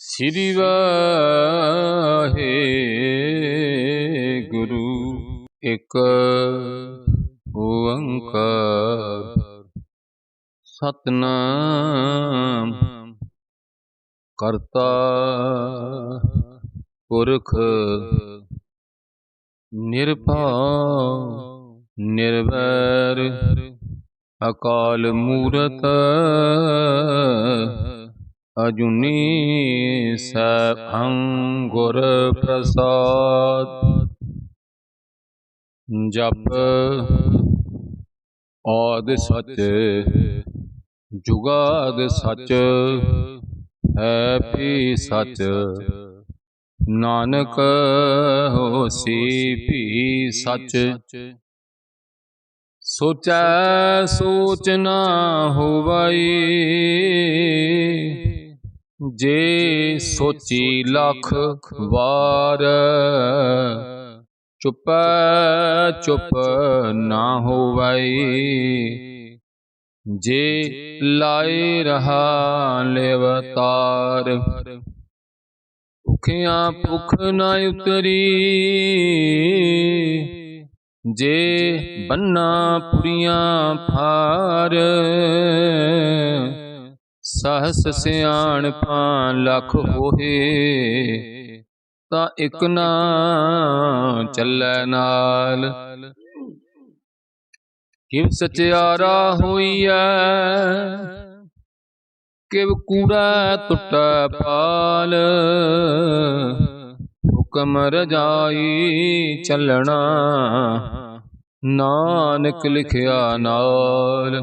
ਸ੍ਰੀ ਵਾਹਿਗੁਰੂ ਇੱਕ ਓੰਕਾਰ ਸਤਿਨਾਮ ਕਰਤਾ ਪੁਰਖ ਨਿਰਭਉ ਨਿਰਵੈਰ ਅਕਾਲ ਮੂਰਤ ਅਜੂਨੀ ਸੈਭੰ ਗੁਰ ਪ੍ਰਸਾਦ। ਜਪ ਆਦਿ ਸਚ ਜੁਗਾਦ ਸਚ ਹੈ ਵੀ ਸਚ, ਨਾਨਕ ਹੋਸੀ ਵੀ ਸਚ। ਸੋਚੈ ਸੋਚ ਨਾ ਹੋਵਈ, ਜੇ ਸੋਚੀ ਲੱਖ ਵਾਰ। ਚੁਪੈ ਚੁਪ ਨਾ ਹੋਵਈ, ਜੇ ਲਾਇ ਰਹਾ ਲਿਵਤਾਰ। ਭੁਖਿਆਂ ਭੁਖ ਨਾ ਉਤਰੀ, ਜੇ ਬੰਨਾ ਪੁਰੀਆਂ ਭਾਰ। ਸਹਸ ਸਿਆਣਪਾਂ ਲੱਖ ਹੋਏ, ਤਾਂ ਇਕ ਨਾ ਚੱਲੈ ਨਾਲ। ਕਿਵ ਸਚਿਆਰਾ ਹੋਈਐ, ਕਿਵ ਕੂੜਾ ਟੁੱਟੈ ਪਾਲ। ਹੁਕਮ ਰਜਾਈ ਚੱਲਣਾ, ਨਾਨਕ ਲਿਖਿਆ ਨਾਲ।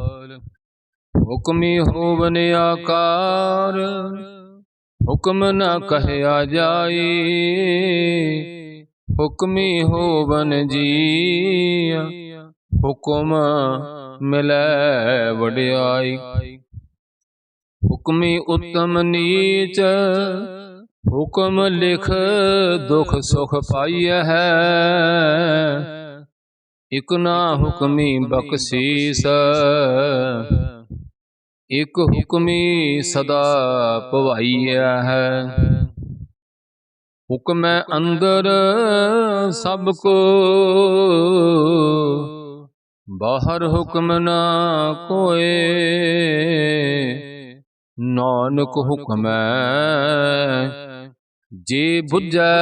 ਹੁਕਮੀ ਹੋਵਨ ਆਕਾਰ, ਹੁਕਮ ਨ ਕਹਿਆ ਜਾਈ। ਹੁਕਮੀ ਹੋਵਨ ਜੀਅ, ਹੁਕਮ ਮਿਲੈ ਵਡਿਆਈ। ਹੁਕਮੀ ਉਤਮ ਨੀਚ, ਹੁਕਮ ਲਿਖ ਦੁਖ ਸੁਖ ਪਾਈਐ। ਇਕ ਨਾ ਹੁਕਮੀ ਬਖਸੀਸ, ਇਕ ਹੁਕਮੀ ਸਦਾ ਭਵਾਈਆ ਹੈ। ਹੁਕਮੈ ਅੰਦਰ ਸਭ ਕੋ, ਬਾਹਰ ਹੁਕਮ ਨਾ ਕੋਏ। ਨਾਨਕ ਹੁਕਮੈ ਜੇ ਬੁਝੈ,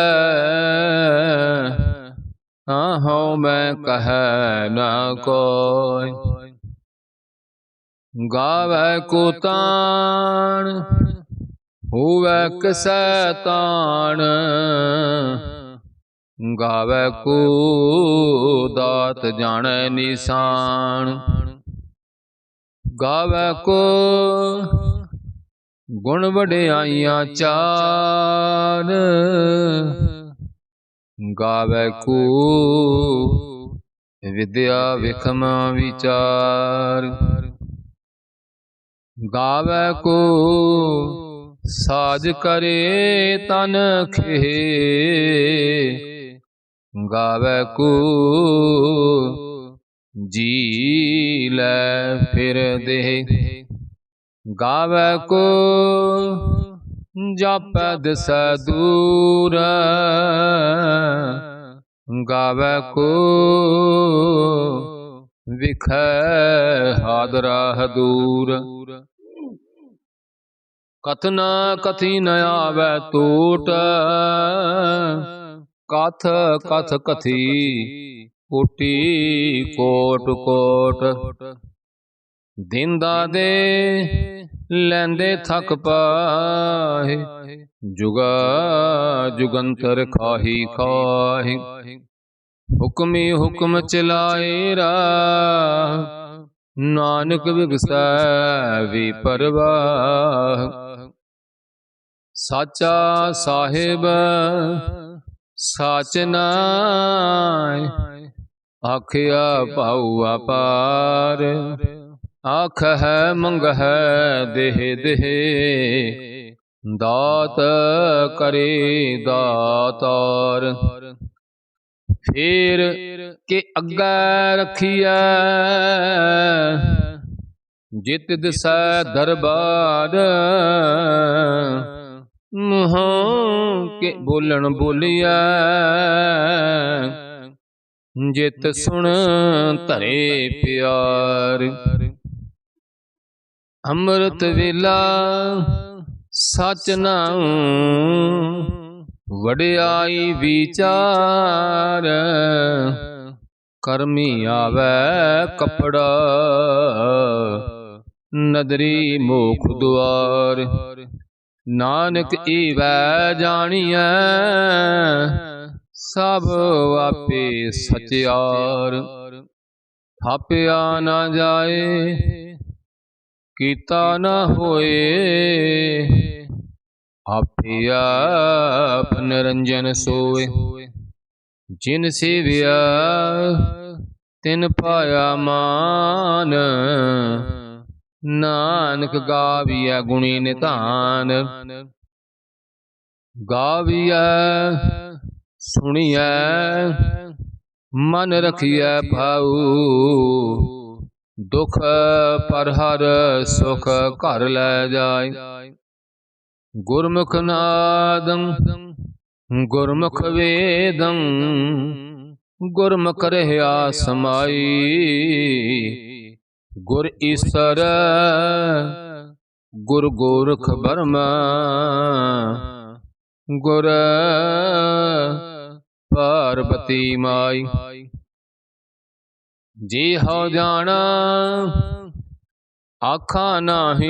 ਆਹਉ ਮੈਂ ਕਹੈ ਨਾ ਕੋਈ। ਗਾਵੈ ਕੋ ਤਾਣ, ਹੋਵੈ ਕਿਸੈ ਤਾਣ। ਗਾਵੈ ਕੋ ਦਾਤ ਜਾਣੈ ਨਿਸ਼ਾਨ। ਗਾਵੈ ਕੋ ਗੁਣ ਵਡਿਆਈਆਂ ਚਾਰ। ਗਾਵੈ ਕੋ ਵਿਦਿਆ ਵਿਖਮ ਵਿਚਾਰ। ਗਾਵੈ ਕੋ ਸਾਜ ਕਰੇ ਤਨ ਖੇ। ਗਾਵੈ ਕੋ ਜੀ ਲੈ ਫਿਰ ਦੇਹ। ਗਾਵੈ ਕੋ ਜਾਪੈ ਦਿਸੈ ਦੂਰ। ਗਾਵੈ ਕੋ ਵਿਖੈ ਹਾਦਰਾ ਹਦੂਰ। ਕਥ ਨ ਕਥੀ ਨ ਆਵੈ ਟੋਟ, ਕਥ ਕਥ ਕਥੀ ਕੋਟੀ ਕੋਟ ਕੋਟ। ਦਿੰਦਾ ਦੇ ਲੈਂਦੇ ਥਕ ਪਾਹਿ, ਜੁਗਾ ਜੁਗੰਤਰ ਖਾਹੀ ਖਾਹੀ। ਹੁਕਮੀ ਹੁਕਮ ਚਲਾਏ ਰਾਹ, ਨਾਨਕ ਵਿਗਸੈ ਵੀ ਪਰਵਾਹ। ਸਾਚਾ ਸਾਹਿਬ ਸਾਚ ਨਾਇ, ਆਖਿਆ ਭਾਉ ਅਪਾਰ। ਆਖਹਿ ਮੰਗਹਿ ਦੇਹ ਦੇਹ, ਦਾਤ ਕਰੇ ਦਾਤਾਰ। ਫੇਰ ਕੇ ਅੱਗੇ ਰੱਖੀਐ, ਜਿਤ ਦਿਸੈ ਦਰਬਾਰ। ਮੂੰਹੋਂ ਕੇ ਬੋਲਣ ਬੋਲੀਐ, ਜਿਤ ਸੁਣ ਧਰੇ ਪਿਆਰ। ਅੰਮ੍ਰਿਤ ਵੇਲਾ ਸਚ ਨਾਉ, ਵਡਿਆਈ ਵਿਚਾਰ। ਕਰਮੀ ਆਵੈ ਕਪੜਾ, ਨਦਰੀ ਮੋਖ ਦੁਆਰ। ਨਾਨਕ ਈਵੈ ਜਾਣੀਐ, ਸਭ ਆਪੇ ਸਚਿਆਰ। ਥਾਪਿਆ ਨਾ ਜਾਏ, ਕੀਤਾ ਨਾ ਹੋਏ, ਆਪੇ ਆਪ ਨਿਰੰਜਨ ਸੋਏ। ਜਿਨ ਸੇਵਿਆ ਤਿਨ ਪਾਇਆ ਮਾਨ, ਨਾਨਕ ਗਾਵੀਐ ਗੁਣੀ ਨਿਧਾਨ। ਗਾਵੀਐ ਸੁਣੀਐ ਮਨ ਰਖੀਐ ਭਾਊ, ਦੁਖ ਪਰ ਹਰ ਸੁਖ ਘਰ ਲੈ ਜਾਏ। ਗੁਰਮੁਖ ਨਾਦੰ ਗੁਰਮੁਖ ਵੇਦੰ, ਗੁਰਮੁਖ ਰਹਿਆ ਸਮਾਈ। ਗੁਰ ਈਸਰ ਗੁਰ ਗੋਰਖ ਬਰਮਾ, ਗੁਰ ਪਾਰਬਤੀ ਮਾਈ। ਜੀ ਹਉ ਜਾਣਾ ਆਖਾਂ ਨਾਹੀ,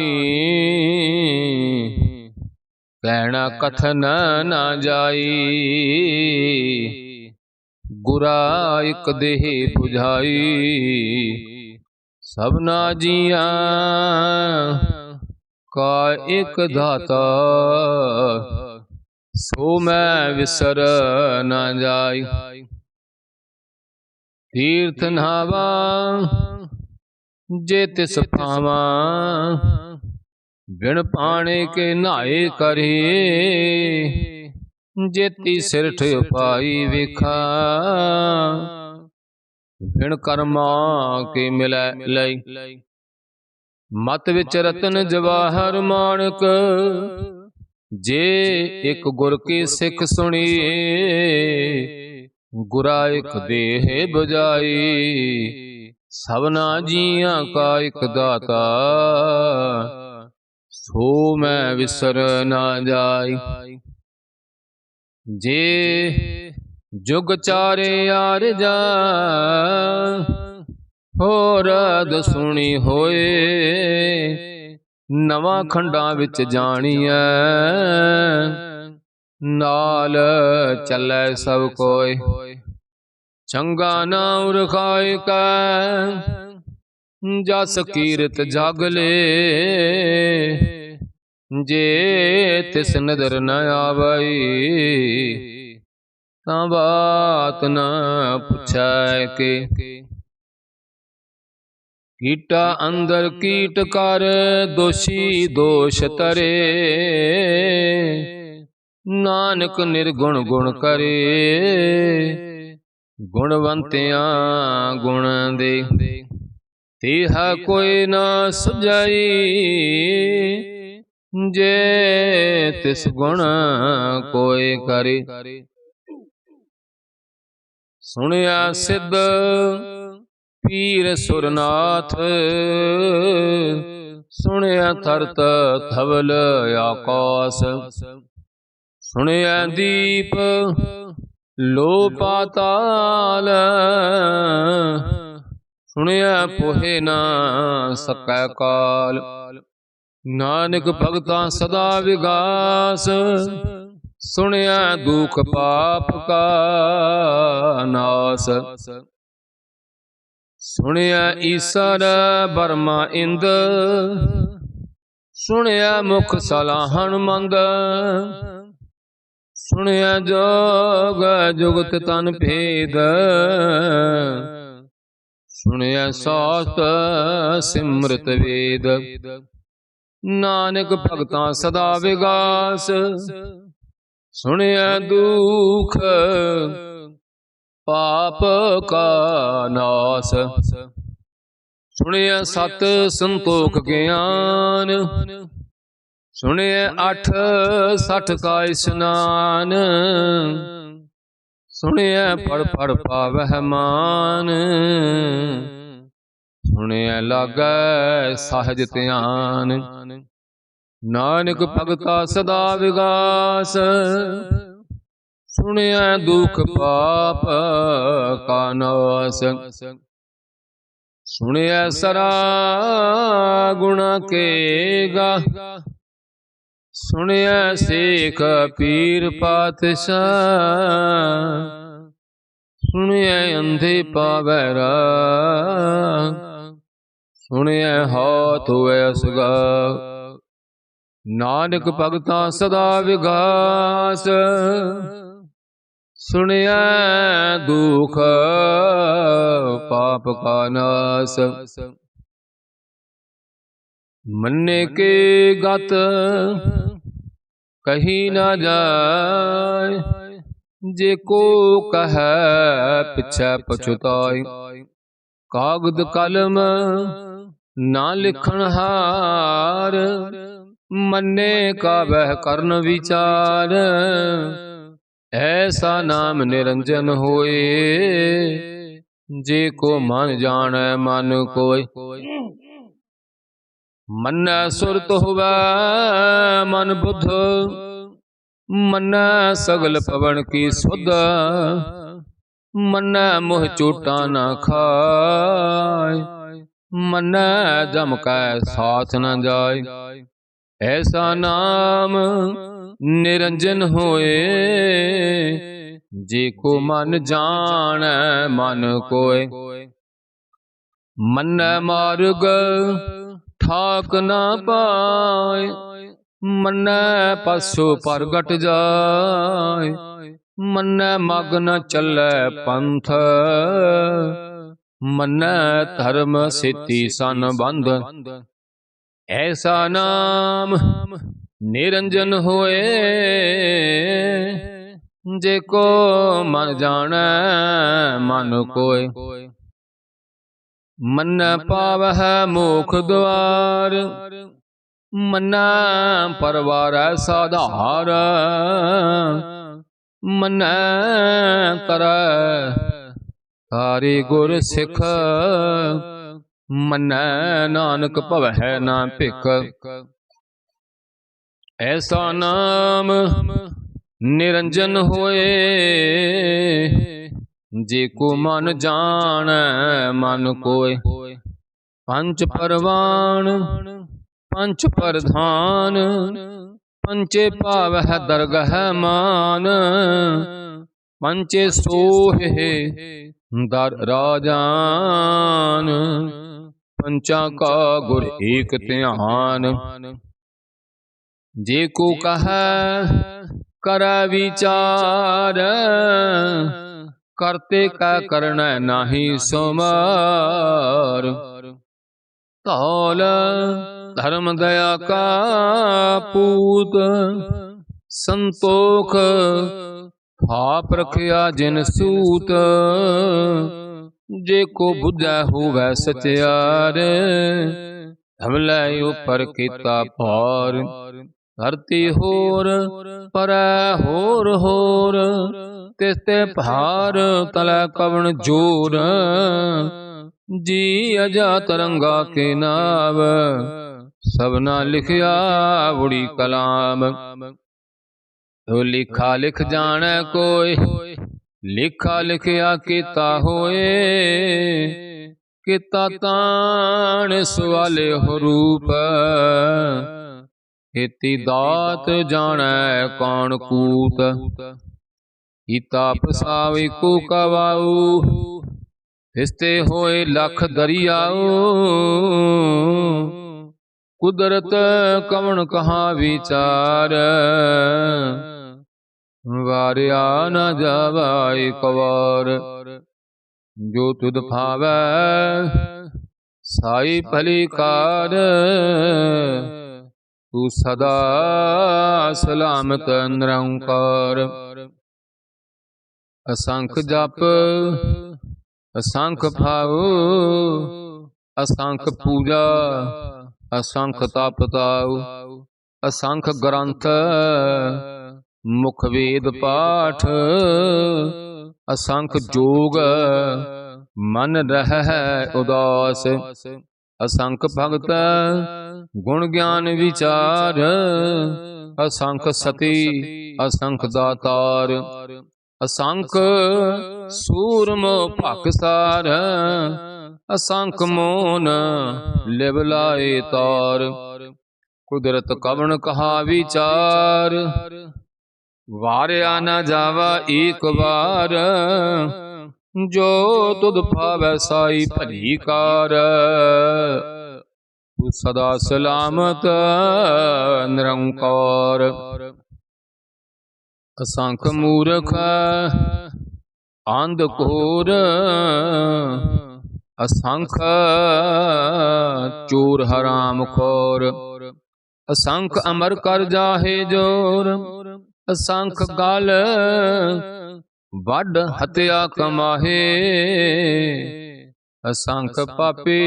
ਕਹਿਣਾ ਕਥਨ ਨਾ ਜਾਈ। ਗੁਰਾ ਇਕ ਦੇਹ 부ਝਾਈ, ਸਭਨਾ ਜੀਆਂ ਕਾ ਇਕ ਦਾਤਾ। ਸੋ ਮੈਂ ਵਿਸਰ ਨਾ ਜਾਈ। ਤੀਰਥ ਨਹਾਵਾ ਜੇ ਤਿਸ ਪਾਵਾਂ, ਬਿਨ ਪਾਣੀ ਕੇ ਨਹਾਏ ਕਰੇ। ਜੇਤੀ ਸਿਰਠ ਉਪਾਈ ਵੇਖਾ, ਬਿਨ ਕਰਮਾ ਕੇ ਮਿਲੈ ਲਈ। ਮਤ ਵਿੱਚ ਰਤਨ ਜਵਾਹਰ ਮਾਣਕ, ਜੇ ਇੱਕ ਗੁਰ ਕੀ ਸਿੱਖ ਸੁਣੀਏ। ਗੁਰਾ ਇੱਕ ਦੇਹ 부ਝਾਈ, ਸਭਨਾ ਜੀਆਂ ਕਾ ਇੱਕ ਦਾਤਾ। ਸੋ ਮੈਂ ਵਿਸਰ ਨਾ ਜਾਈ। ਜੇ ਜੁਗ ਚਾਰੇ ਆਰਜਾ, ਹੋਰ ਦਸੁਣੀ ਹੋਏ। ਨਵਾਂ ਖੰਡਾਂ ਵਿੱਚ ਜਾਣੀਐ, ਨਾਲ ਚੱਲੈ ਸਭ ਕੋਇ। ਚੰਗਾ ਨਾਉ ਰਖਾਇ ਕੈ, ਜਸ ਕੀਰਤ ਜਗ ਲੇ। ਜੇ ਤਿਸ ਨਦਰ ਨ ਆਵਈ, ਤਾਂ ਬਾਤ ਨ ਪੁੱਛੈ ਕੇ। ਕੀਟਾ ਅੰਦਰ ਕੀਟ ਕਰ, ਦੋਸ਼ੀ ਦੋਸ਼ ਤਰੇ। ਨਾਨਕ ਨਿਰਗੁਣ ਗੁਣ ਕਰੇ, ਗੁਣਵੰਤਿਆਂ ਗੁਣ ਦੇ। ਤੇਹਾ ਕੋਈ ਨਾ ਸੁਝਾਈ, ਜੇ ਤਿਸ ਗੁਣ ਕੋਈ ਕਰੇ। ਸੁਣਿਆ ਸਿੱਧ ਪੀਰ ਸੁਰਨਾਥ, ਸੁਣਿਆ ਧਰਤ ਧਵਲ ਆਕਾਸ। ਸੁਣਿਆ ਦੀਪ ਲੋ ਪਾਤਾਲ, ਸੁਣਿਆ ਪੋਹੇ ਨਾ ਸਕੈ ਕਾਲ। ਨਾਨਕ ਭਗਤਾਂ ਸਦਾ ਵਿਗਾਸ, ਸੁਣਿਆ ਦੁਖ ਪਾਪ ਕਾ ਨਾਸ। ਸੁਣਿਆ ਈਸਰ ਬਰਮਾ ਇੰਦ, ਸੁਣਿਆ ਮੁਖ ਸਲਾਹਣ ਮੰਦ। ਸੁਣਿਆ ਜੋਗ ਜੁਗਤ ਤਨ ਭੇਦ, ਸੁਣਿਆ ਸਾਸਤ ਸਿਮਰਤ ਵੇਦ। ਨਾਨਕ ਭਗਤਾਂ ਸਦਾ ਵਿਗਾਸ, ਸੁਣਿਆ ਦੁਖ ਪਾਪ ਕਾ ਨਾਸ। ਸੁਣਿਆ ਸਤ ਸੰਤੋਖ ਗਿਆਨ, ਸੁਣਿਐ 68 ਕਾ ਇਸਨਾਨ, ਸੁਣਿਐ ਫੜ ਫੜ ਪਾਵਹਿ ਮਾਨ, ਸੁਣਿਐ ਲਾਗੈ ਸਹਜ ਧਿਆਨ। ਨਾਨਕ ਭਗਤਾ ਸਦਾ ਵਿਗਾਸ, ਸੁਣਿਐ ਦੁਖ ਪਾਪ ਕਾ ਨਾਸ। ਸੁਣਿਐ ਸਰਾ ਗੁਣਾ ਕੇਗਾ, ਸੁਣਿਐ ਸੇਖ ਪੀਰ ਪਾਤਸ਼ਾਹ, ਸੁਣਿਐ ਅੰਧੇ ਪਾਵੈ ਰਾਹ, ਸੁਣਿਐ ਹਾਥ ਹੋਇ ਅਸਗਾ। ਨਾਨਕ ਭਗਤਾ ਸਦਾ ਵਿਗਾਸ, ਸੁਣਿਐ ਦੁਖ ਪਾਪ ਕਾ ਨਾਸ। ਮੰਨੇ ਕੇ ਗਤ ਕਹੀ ਨਾ ਜਾਏ, ਜੇ ਕੋ ਕਹੈ ਪਿਛੈ ਪਛੁਤਾਈ। ਕਾਗਦ ਕਲਮ ਨਾ ਲਿਖਣ ਹਾਰ, ਮੰਨੇ ਕਾ ਵਹਿ ਕਰਨ ਵਿਚਾਰ। ਐਸਾ ਨਾਮ ਨਿਰੰਜਨ ਹੋਏ, ਜੇ ਕੋ ਮਨ ਜਾਣੈ ਮਨ ਕੋਇ। ਮੰਨੈ ਸੁਰਤ ਹੋਵੈ ਮਨ ਬੁੱਧ, ਮੰਨੈ ਸਗਲ ਪਵਨ ਕੀ ਸੁਧ। ਮੰਨੈ ਮੋਹ ਚੋਟਾਂ ਨਾ ਖਾਇ, ਮੰਨੈ ਜਮ ਕੈ ਸਾਥ ਨ ਜਾਇ। ਐਸਾ ਨਾਮ ਨਿਰੰਜਨ ਹੋਏ, ਜੇ ਕੋ ਮਨ ਜਾਣੈ ਮਨ ਕੋਇ। ਮੰਨੈ ਮਾਰਗ ਠਾਕ ਨਾ ਪਾਇ, ਮੰਨੈ ਪਾਸੋ ਪ੍ਰਗਟ ਜਾਇ। ਮੰਨੈ ਮਗ ਨ ਚੱਲੈ ਪੰਥ, ਮੰਨੈ ਧਰਮ ਸੇਤੀ ਸਨ ਬੰਧ। ਐਸਾ ਨਾਮ ਨਿਰੰਜਨ ਹੋਏ, ਜੇ ਕੋ ਮਨ ਜਾਣੈ ਮਨ ਕੋਇ। ਮੰਨੈ ਪਾਵਹਿ ਮੋਖ ਦੁਆਰ, ਮੰਨੈ ਪਰਵਾਰੈ ਸਾਧਾਰ। ਮੰਨੈ ਕਰੈ ਕਾਰੀ ਗੁਰ ਸਿੱਖ, ਮੰਨੈ ਨਾਨਕ ਭਵਹਿ ਨਾ ਭਿਖ। ਐਸਾ ਨਾਮ ਨਿਰੰਜਨ ਹੋਏ, ਜੇ ਕੋ ਮਨ ਜਾਣੈ ਮਨ ਕੋਇ। ਪੰਚ ਪਰਵਾਣ ਪੰਚ ਪ੍ਰਧਾਨ, ਪੰਚੇ ਪਾਵਹਿ ਦਰਗਹਿ ਮਾਨ। ਪੰਚੇ ਸੋਹਿ ਦਰ ਰਾਜਾਨ, ਪੰਚਾਂ ਕਾ ਗੁਰ ਏਕ ਧਿਆਨ। ਜੇ ਕੋ ਕਹੈ ਕਰੈ ਵਿਚਾਰ, ਕਰਤੇ ਕਾ ਕਰਣੈ ਨਾਹੀ ਸੁਮਾਰ। ਧੌਲ ਧਰਮ ਦਇਆ ਕਾ ਪੂਤ, ਸੰਤੋਖ ਥਾਪ ਰਖਿਆ ਜਿਨ ਸੂਤ। ਜੇ ਕੋ ਬੁਝੈ ਹੋਵੈ ਸਚਿਆਰ, ਹਮਲੇ ਉਪਰ ਕੀਤਾ ਭਾਰ। ਧਰਤੀ ਹੋਰ ਪਰੈ ਹੋਰ ਹੋਰ, ਤਿਸ ਤੇ ਭਾਰ ਤਲੈ ਕਵਣ ਜੋਰ। ਜੀ ਅਜਾ ਤਰੰਗਾ ਕੇ ਨਾਵ, ਸਭਨਾ ਲਿਖਿਆ ਬੁੜੀ ਕਲਾਮ। ਤੋ ਲਿਖਾ ਲਿਖ ਜਾਣੈ ਕੋਈ, ਲਿਖਾ ਲਿਖਿਆ ਕੀਤਾ ਹੋਏ। ਕੀਤਾ ਤਾਣ ਸਵਾਲੇ ਹੋ ਰੂਪ, ਕੀਤੀ ਦਾਤ ਜਾਣੈ ਕੌਣ ਕੂਤ। ਕੀਤਾ ਪਸਾਵੀ ਕੋ ਕਵਾਊ, ਤਿਸਤੇ ਹੋਏ ਲਖ ਦਰਿਆਊ। ਕੁਦਰਤ ਕਵਣ ਕਹਾ ਵਿਚਾਰ, ਵਾਰਿਆ ਨ ਜਾਵੈ ਇਕ ਵਾਰ। ਜੋ ਤੁਧ ਭਾਵੈ ਸਾਈ ਭਲੀ ਕਾਰ, ਤੂੰ ਸਦਾ ਸਲਾਮਤ ਨਿਰੰਕਾਰ। ਅਸੰਖ ਜਪ ਅਸੰਖ ਭਾਉ, ਅਸੰਖ ਪੂਜਾ ਅਸੰਖ ਤਪ ਤਾਉ। असंख ग्रंथ मुख वेद पाठ, असंख जोग मन रह उदास। असंख भगत गुण ज्ञान विचार, असंख सती असंख दातार। असंख सूरम भागसार, असंख मोन लिव लाए तार। कुदरत कवण कहा विचार, वारिया न जावा एक बार। जो तुध भावै साई भली कार, तू सदा सलामत निरंकार। असंख मूर्ख अंधघोर, असंख चोर हराम खोर। असंख अमर कर जाहे जोर, असंख गल वड हत्या कमाहे। असंख पापी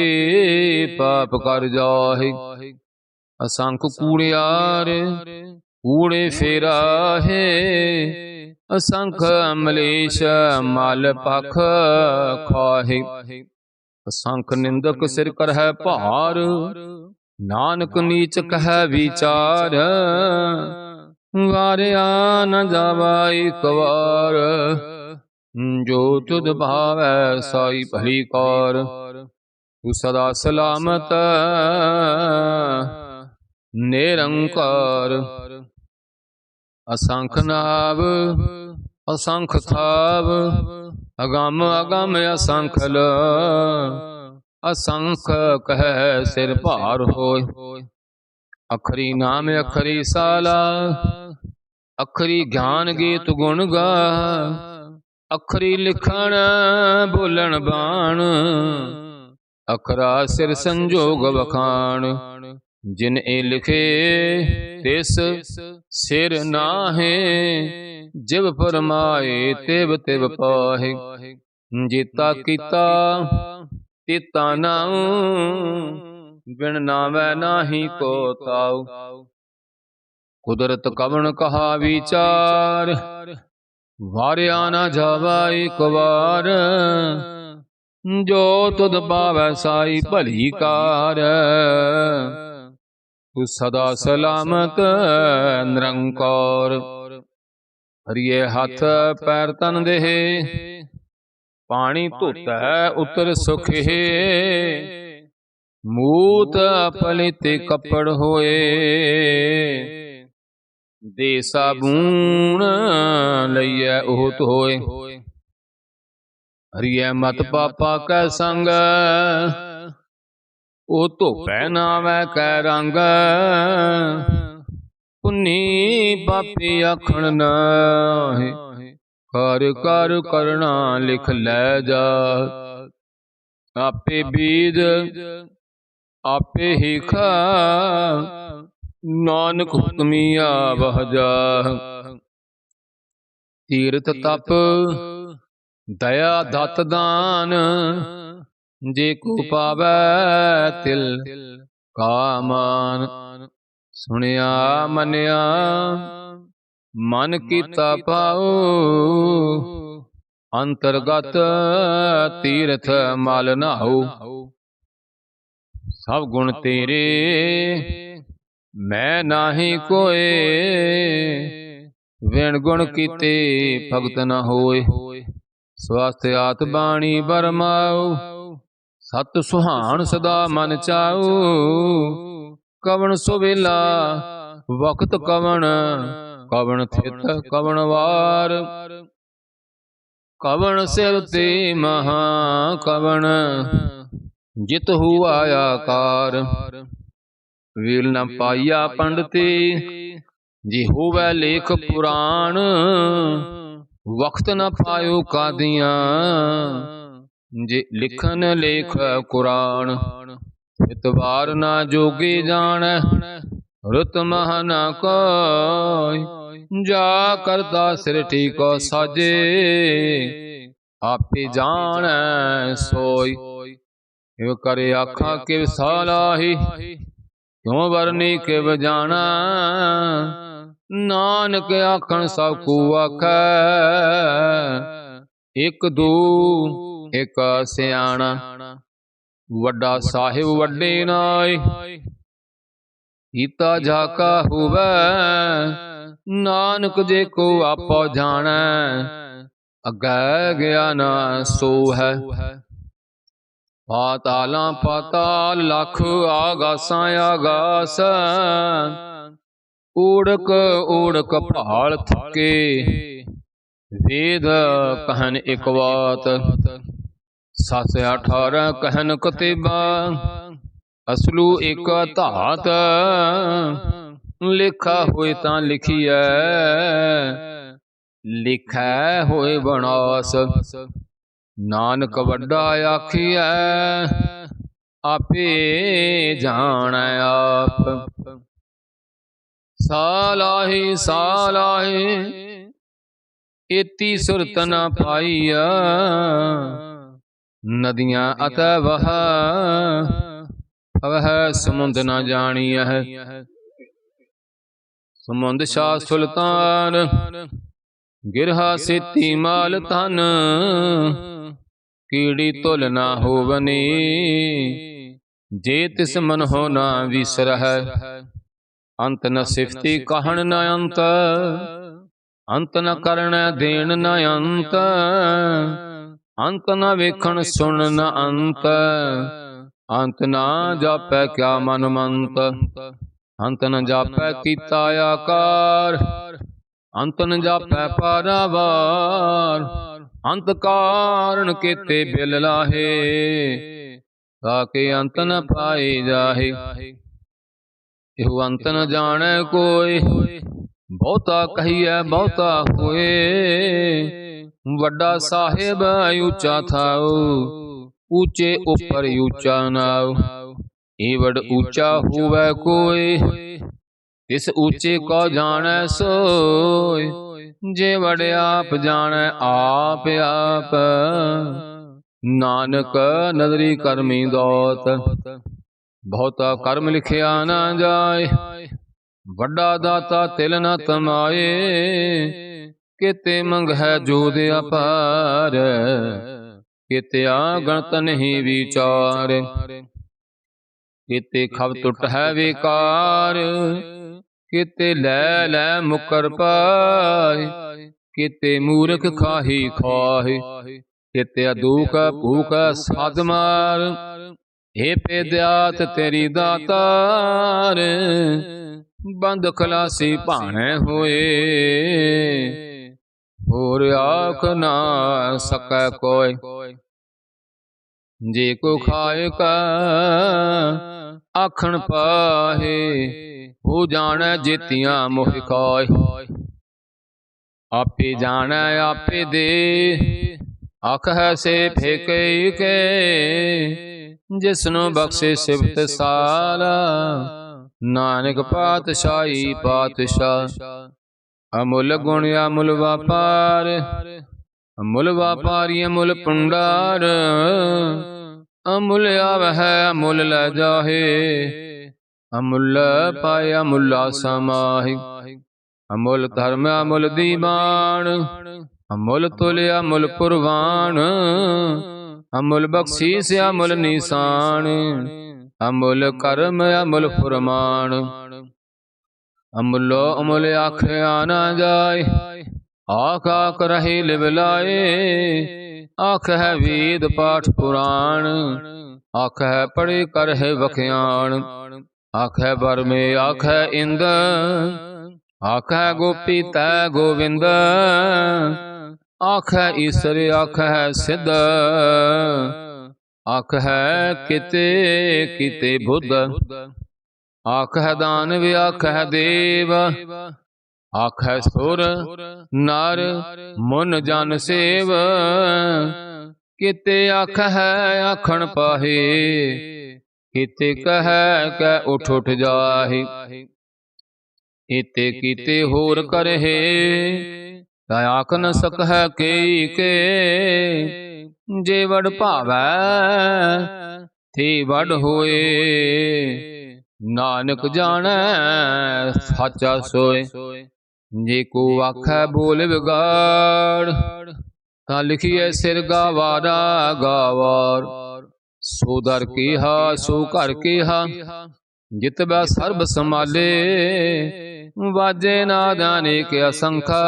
पाप कर जाहे, असंख कूड़ियार कूड़े फेरा है। असंख मलेश मल पख खाहे। असंख निंदक सिर कर है भार, नानक नीच कह विचार। वारिया न जावा एक बार, जो तुध भावै साई भली कार। तू सदा सलामत निरंकार। असंख नाव असंख थाव, अगम अगम असंख ल। असंख कह सिर भार होय, अखरी नाम अखरी साला। अखरी ज्ञान गीत गुण गा, अखरी लिखण बोलन बाण। अखरा सिर संजोग बखान, जिन ए लिखे तिस सिर नाहे। जिव फरमाए तिव तिव पाहे, जेता कीता तेता नाऊ। बिन नावै नाही को ताऊ, कुदरत कवण कहा विचार। वारिया न जावा एक बार, जो तुध पावै साई भली कार। तू सदा सलामत निरंकार। हरिये हाथ पैर तन देह, पानी धोतै उतर सुख है। मूत पलिते कपड़ होए, दे साबून लइए ओत होए। हरिये मत पापा कै संग, ओ धोपै नावै कै रंग। पुन्नी पापी आखण नाहि, कर कर करना लिख लै जा। आपे बीज आपे ही खा, नानक हुक्मिया बह जा। तीर्थ तप दया दत दान, जे को पावै तिल का मान। सुनिया मनिया मन कीता पाओ, अंतर्गत तीर्थ मल नाओ। सब गुण तेरे मैं नाही कोय, विण गुण कीते भगत न होय। स्वास्थ्य आत बाणी बरमाओ, सत सुहान सदा मन चाओ। कवण सुवेला वक्त कवण, कवण थित कवण वार। कवण सिर ते महा कवण, जित हुआ आकार। वील न पाइया पंडती, जे होवै लेख पुराण। वक्त न पायो कादियां, जे लिखन लेख कुरान। इतवार ना जोगी जान, रुत मह न कोय। जा करता सिर ठीक साजे, आपे जान सोय। इव करे आखा किव सालाही, क्यों वरनी के बजाना नानक आखण सब को आखै एक दू एक सियाणा वड्डा साहिब वड्डे नाय कीता जाका हुवै नानक जे को आपो जानै अगै गया ना सो है पातालां पाताल लख आगासां आगास ऊड़क ऊड़क भाल थके वेद कहन एक बात सस 18 कहन कतिबा असलू एक धात लिखा होए तां लिखिए लिखै होए बनास नानक वड्डा आखिए आपे जानै आप सालाही सालाही एती सुरत न पाईया नदियां अत वह वह समुंद न जानिया है समुंद शाह सुल्तान गिरहा सेती माल तन कीड़ी तुल न होवनी जे तिस मन हो न विसर है अंत न सिफती कहन न अंत अंत न करण देन न अंत अंत न वेखण सुन न अंत अंत न जापै क्या मन मंत अंत न जापै कीता आकार अंत न जापै पारावार अंत कारण केते बिल लाहे ताके अंत न पाए जाहे इहु अंत न जाने कोई बहुता कहिए बहुता होए वड्डा साहेब ऊंचा थाओ ऊंचे ऊपर ऊंचा नाओ ईवड़ ऊंचा हुए कोई इस ऊंचे को जाने सोय जे वड़ आप जाने आप आप नानक नदरी करमी दौत बहुता कर्म लिखिया न जाए वड्डा दाता तिल न तमाए केते मंग है जोद अपार केते गणत नहीं विचार केते खब टुट है विकार केते लै लै मुकर पाए केते मूर्ख खाही खाहे केते दुख भूख साध मार हे पेद्यात तेरी दातार बंद खलासी भाणे होए होर आख ना सकै कोय जे को खाए का आखण पाहे हो जाने जेतियां मोह खाए आपे जाने आपे दे आख है से फेके के जिसनु बख्शे सिबत साला नानक पातशाही पातशाह अमुल गुण अमुल व्यापार अमुल व्यापारी अमुल पुंडार अमुल आवह अमुल ल जाहे अमुल पाए अमुल समाहि अमुल धर्म अमुल दीवान अमुल तुल्य अमुल पुरवान अमुल बख्शीस अमुल निशान अमुल कर्म अमुल फुरमान अमुलो अमुल आख्या न जाय आख आख रहे लिवलाए आख है वेद पाठ पुराण आख है पढ़े कर है वख्याण आख है बर में आख है इंद आख है गोपी तय गोविंद आख है ईश्वर आख है सिद्ध आख है किते किते बुद्ध आख है दानव आख है देव आख है सुर नर मुन जन सेव किते आख है आखण पाहे किते कह कै उठ उठ जाहे इते कीते होर करहे आख न सक है के जे वड भावै थे वड होए नानक जानै साचा सोय। जे को आखै बोल बिगाड़, ता लिखिए सिर गावारा गावार। सो दर कीहा सो घर कीहा, जित बै सर्ब समाले। वाजे नाद अनेक असंख्य,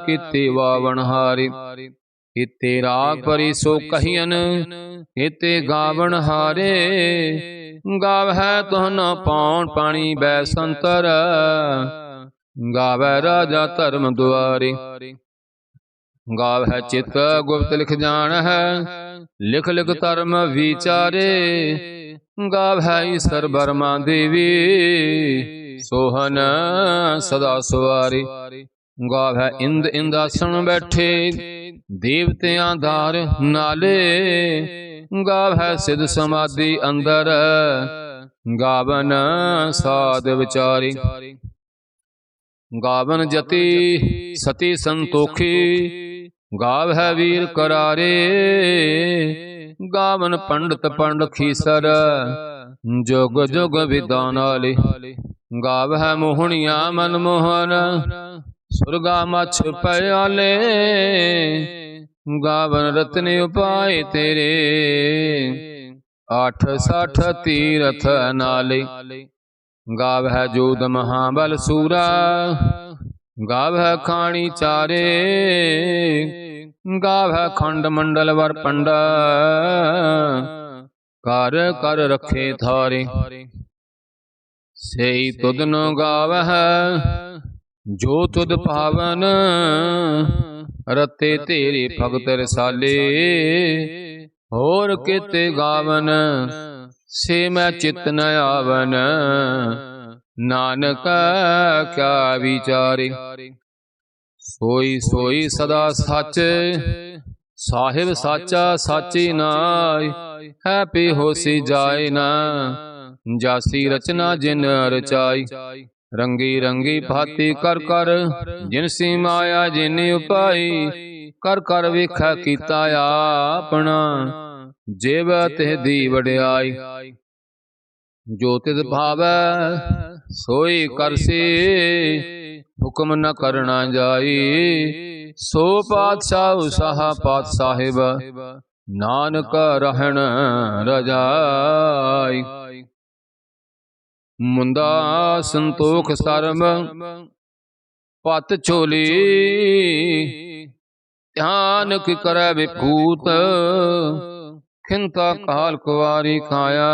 किते वावन हारे। हिते राग परि सो कहियन, हिते गावन हारे। गावै तुह न पौन पानी बैसंतर, गावै राजा धर्म दुआरे। गावै चित गुप्त लिख जान है, लिख लिख धर्म विचारे। गावै ईश्वर बर्मा देवी, सोहन सदा सुवारे। गावै इंद इंदासन बैठे, देवतियां धार नाले। गावै सिद्ध समाधि अंदर, गावन साध विचारे। गावन जति सती संतोखी, गावै वीर करारे। गावन पंडित पंड खीसर, जुग जुग विद्वान आले। गावै मोहनिया मनमोहन, सुरगा मछ प्याले। गावन रत्न उपाय तेरे, 860 तीरथ नाले। गावै जोध महाबल सूरा, गावै खाणी चारे। गावै खंड मंडल वर पंडा, कर कर रखे थारे। सेई तुद न गावै, जो तुद पावन। रते तेरे भगत रसाले, होर केते गावन। से मैं चित न आवन, नानक क्या विचारे। सोई सोई सदा सच, साहिब साचा साची नाय। है पे होसी जाए ना, जासी रचना जिन रचाई। रंगी रंगी भांति कर कर, जिनसी माया जिन उपाई। कर कर वेखा कीता आपना, जेव तिह दी वड्याई। जो तिस भावै सोई करसी, हुक्म न करना जाई। सो पातशाह सहा पात साहिब, नानक रहन रजाई। मुंदा संतोख सरम, पत चोली। ध्यान की करे विभूत, खिंता काल कुवारी खाया।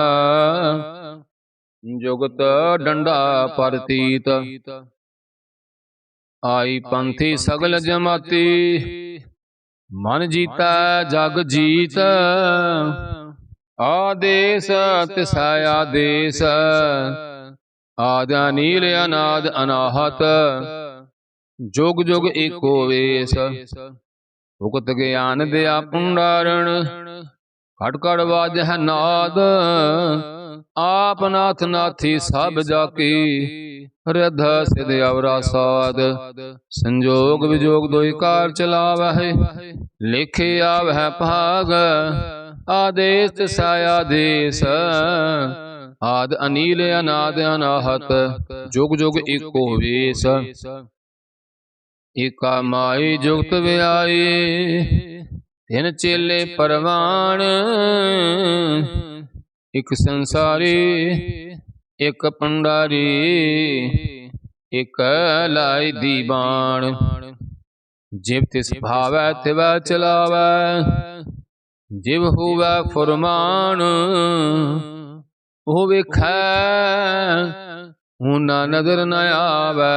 जुगत डंडा परतीत, आई पंथी सगल जमाती। मन जीता जग जीत, आदेश तिसै आदेश। आदि नील अनाद अनाहत, जुग जुग एको वेश। भुगत ज्ञान दया पुंडारण, खट खट बाजह नाद। आप नाथ नाथी सब जाकी, रिध सिध अवरा साध। संजोग विजोग दोई कार चलावै, लिखे आवह भाग। आदेश तिसै आदेश, आद अनील अनाद अनाहत। जुग जुग एको वेश, एका माई जुगत व्याई। तिन चेले परवान, एक संसारी एक पंडारी। एक लाई दीवान, जिव तिस भावै तिव चलावै। जिव होवै फुरमान, ओ वेखै हुना नजर न आवै।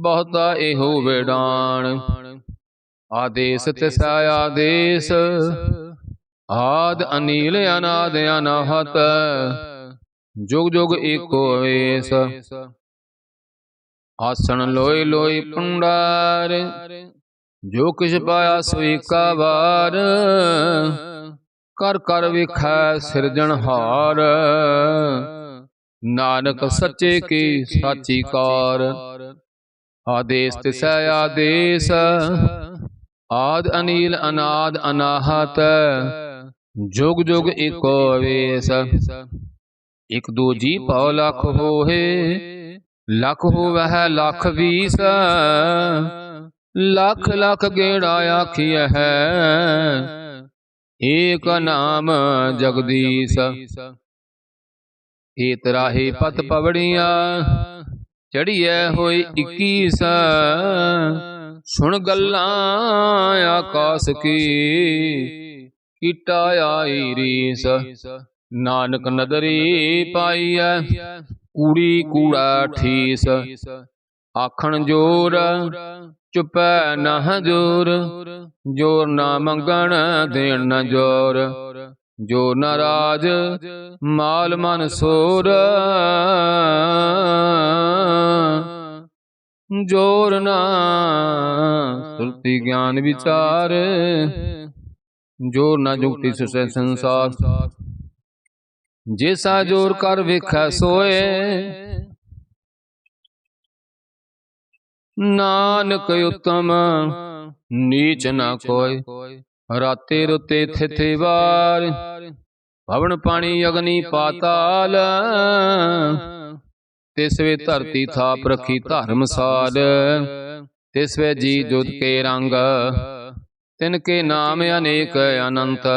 बहुता एहो वेडान, आदेश तिसै आदेश। आद अनील अनाद अनाहत, जुग जुग एको वेश। आसन लोई लोई पुंडार, जो किछ पाया सोई का वार। कर कर विखै सिरजनहार, नानक सच्चे की साची कार। आदेश तिसै आदेश, आद अनील अनाद अनाहत। जुग जुग एको वेश। एक दो जी पाव लाख होए, लख होवह लाख बीस, लाख लाख गेड़ा आखिय है, एक नाम जगदीश। ए तराहे पत पवड़िया, चढ़िए होए 21, सुन गल्लां आकाश की, कीटा आई रीस। नानक नदरी पाईਐ, कूड़ी कूड़ा ठीस, आखण जोर चुपै नह जोर, जोर ना मंगण देण न जोर, जोर न राज माल मन सोर, जोर ना सुरति ज्ञान विचार, जोर न जुगति सुसै संसार। जैसा जोर कर वेखै सोए, नानक उत्तम नीच न कोय, राते रुते थिथे वार, भवन पानी अग्नि पाताल, तिसवे धरती थाप रखी धर्मसाल, तिसवे जी जुद के रंग, तिनके नाम अनेक अनंत,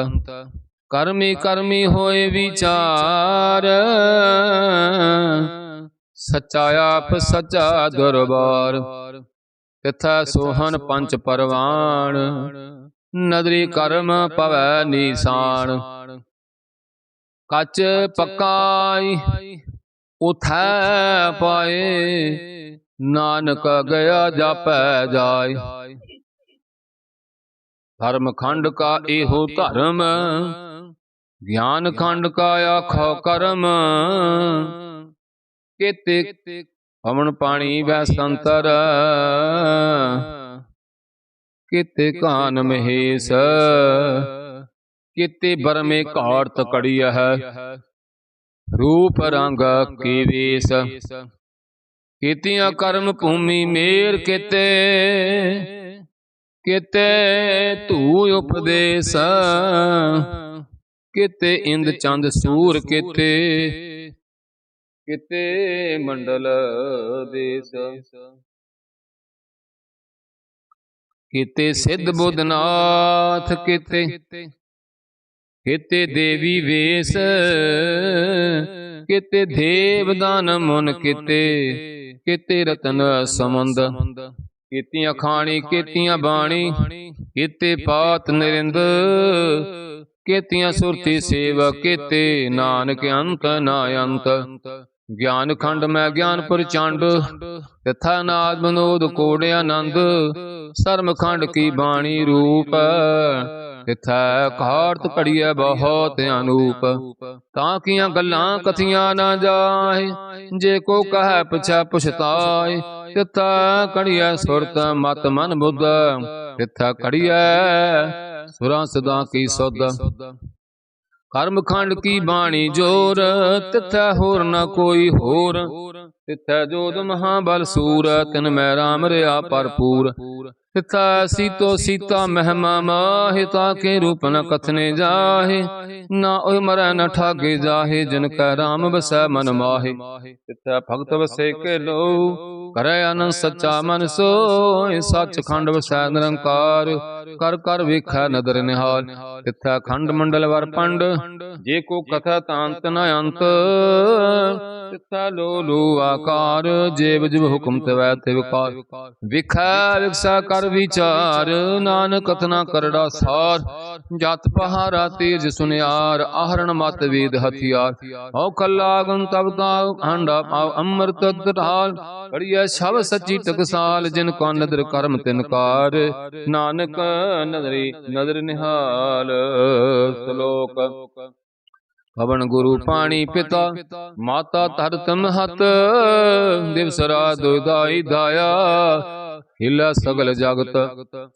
कर्मी कर्मी होए विचार, सच्चा आप सच्चा दरबार, तिथै सोहन पंच परवान, नदरी कर्म पवै निशान, कच पकाई उथै पाए, नानक गया जापै जाय। धर्म खंड का एहो धर्म, ज्ञान खंड का आखो कर्म, केते पवन पानी वै संतर, केते कान महेश, केते बरमे घाट कड़िय है, रूप रंग के वेश, केतियां कर्म भूमि मेर केते, केते तू उपदेश, केते इंद चंद सूर केते, केते मंडल देश, केते सिद्ध बुद्धनाथ केते, केते देवी वेश, केते देव दान मुन केते, केते रतन समुंद, केतियां खाणी केतियां बाणी, केते पात निरिंद, केतियां सुरती सेवा, केते नानक अंत ना अंत। ज्ञान खंड में ज्ञान प्रचंड, तथा नाद मनोद कोड़ आनंद, सर्म खंड की बाणी रूप, तिथै घाट कड़िए बहुत अनूप। ताकियां गल्लां कथियां न जाए, जे को कह पछै पुछताए, तिथै कड़िए सुरत मत मन बुद्ध, तिथै कड़िए सुरां सदा की सुध। कर्म खंड की बाणी जोर, तिथै होर न कोई होर, तिथै जोध महाबल सूर, तिन मैं राम रहा भरपूर। तिथै सीतो सीता महिमा माहे, ताके रूप न कथने जाहे, ना ओह मरै न ठागे जाहे, जिन कै राम बसै मन माहे। तिथै भगत वसे के लो, करे आनंद सच्चा मन सोय, सच खंड वसै निरंकार, कर कर वेखै नदर निहाल। तिथै खंड मंडल वर पंड, जे को कथा तांत न अंत, तिथै लो लो आकार, जेब जिब हुक्म तवै तिवकार। विखै विकसा कर विचार, नानक कथना करड़ा सार, जत पहारा तेज सुनियार, आहरण मत वेद हथियार। औ खल्लागन तब ताव हांडा पाव अमृत ढाल, कड़िया शब सच्ची टकसाल, जिन को नदर कर्म तिनकार, नानक नदरी नदर निहाल। श्लोक। पवन गुरु पाणी पिता, माता धरत महत, दिवस रात दुधाई दाया, हिला सगल जगत।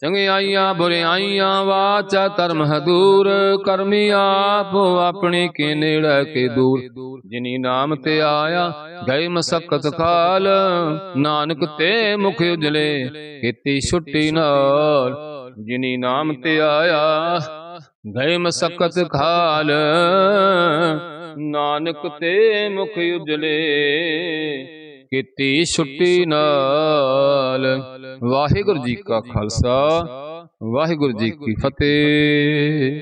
चंगियाइयां बुरियाइयां वाचा धर्म है दूर, कर्मी आप अपने के नेड़े के दूर। जिनी नाम ते आया गए मसकत काल, नानक ते मुख उजले खेती छुट्टी नाल। जिनी नाम ते आया गए मसकत खाल, ਨਾਨਕ ਤੇ ਮੁਖ ਉਜਲੇ ਕੀਤੀ ਛੁੱਟੀ ਨਾਲ। ਵਾਹਿਗੁਰੂ ਜੀ ਕਾ ਖਾਲਸਾ ਵਾਹਿਗੁਰੂ ਜੀ ਕੀ ਫਤਿਹ।